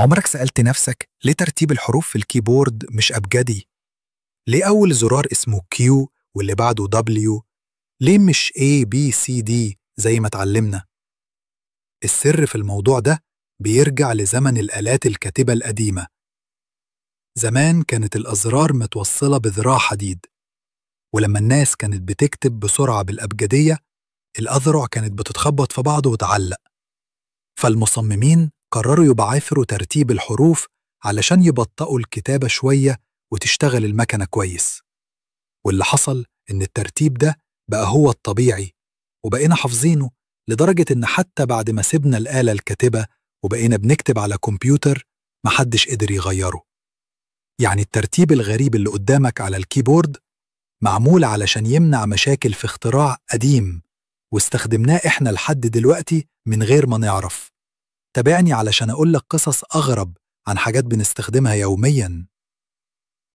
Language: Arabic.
عمرك سألت نفسك ليه ترتيب الحروف في الكيبورد مش أبجدي؟ ليه أول زرار اسمه Q واللي بعده W؟ ليه مش A B C D زي ما اتعلمنا؟ السر في الموضوع ده بيرجع لزمن الآلات الكاتبة القديمة. زمان كانت الأزرار متوصلة بذراع حديد، ولما الناس كانت بتكتب بسرعة بالأبجدية الأذرع كانت بتتخبط في بعض وتعلق. فالمصممين قرروا يبعثروا ترتيب الحروف علشان يبطئوا الكتابة شوية وتشتغل المكنة كويس. واللي حصل إن الترتيب ده بقى هو الطبيعي، وبقينا حافظينه لدرجة إن حتى بعد ما سيبنا الآلة الكاتبة وبقينا بنكتب على كمبيوتر محدش قدر يغيره. يعني الترتيب الغريب اللي قدامك على الكيبورد معمول علشان يمنع مشاكل في اختراع قديم واستخدمناه إحنا لحد دلوقتي من غير ما نعرف. تابعني علشان أقولك قصص أغرب عن حاجات بنستخدمها يومياً.